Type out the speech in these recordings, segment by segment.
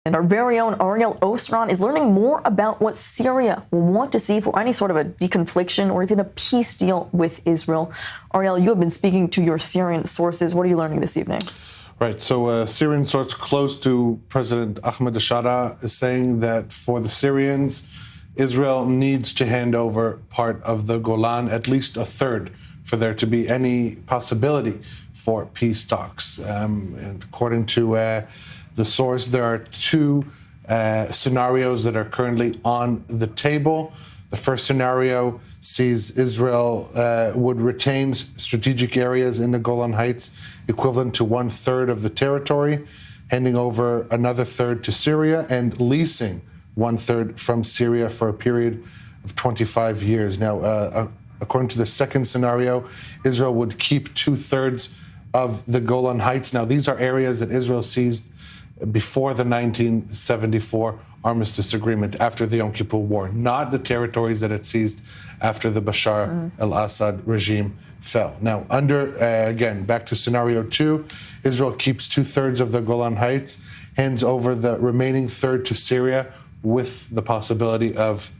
And our very own Ariel Ostron is learning more about what Syria will want to see for any sort of a deconfliction or even a peace deal with Israel. Ariel, you have been speaking to your Syrian sources. What are you learning this evening? Right. So a Syrian source close to President Ahmed al-Shara is saying that for the Syrians, Israel needs to hand over part of the Golan, at least a third, for there to be any possibility for peace talks. And according to the source, there are two scenarios that are currently on the table. The first scenario sees Israel would retain strategic areas in the Golan Heights equivalent to 1/3 of the territory, handing over another third to Syria and leasing 1/3 from Syria for a period of 25 years. Now, according to the second scenario, Israel would keep 2/3 of the Golan Heights. Now, these are areas that Israel seized before the 1974 armistice agreement after the Yom Kippur War, not the territories that it seized after the Bashar al-Assad regime fell. Now, again, back to scenario 2, Israel keeps 2/3 of the Golan Heights, hands over the remaining third to Syria with the possibility of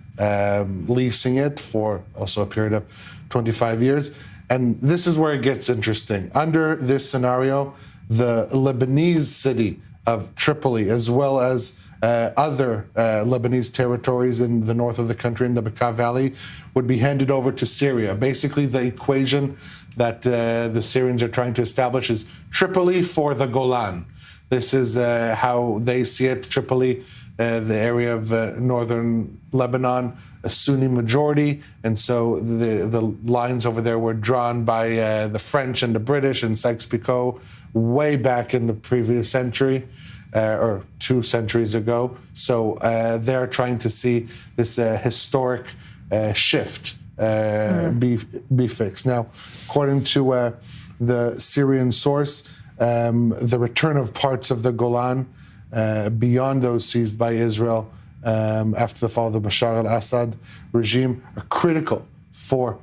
leasing it for also a period of 25 years. And this is where it gets interesting. Under this scenario, the Lebanese city of Tripoli, as well as other Lebanese territories in the north of the country, in the Bekaa Valley, would be handed over to Syria. Basically, the equation that the Syrians are trying to establish is Tripoli for the Golan. This is how they see it. Tripoli, the area of northern Lebanon, a Sunni majority, and so the lines over there were drawn by the French and the British and Sykes-Picot way back in the previous century, or 2 centuries ago. So they're trying to see this historic shift be fixed. Now, according to the Syrian source, the return of parts of the Golan beyond those seized by Israel after the fall of the Bashar al-Assad regime are critical for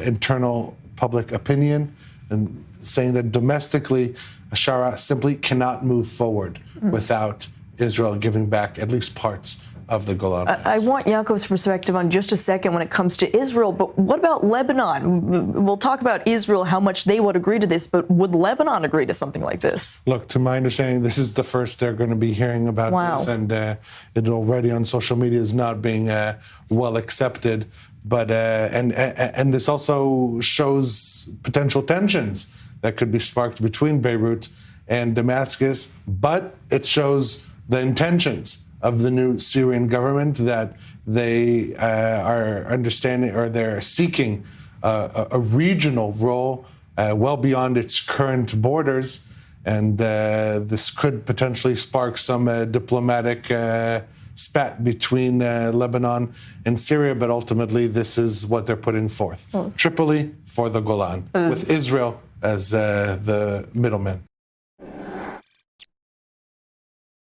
internal public opinion, and saying that domestically, Shara simply cannot move forward without Israel giving back at least parts of the Golan Heights. I want Yaakov's perspective on just a second when it comes to Israel, but what about Lebanon? We'll talk about Israel, how much they would agree to this, but would Lebanon agree to something like this? Look, to my understanding, this is the first they're going to be hearing about this, and it already on social media is not being well accepted. But and this also shows potential tensions that could be sparked between Beirut and Damascus, but it shows the intentions of the new Syrian government, that they are understanding, or they're seeking a regional role well beyond its current borders, and this could potentially spark some diplomatic spat between Lebanon and Syria, but ultimately this is what they're putting forth. Tripoli for the Golan, with Israel as the middleman.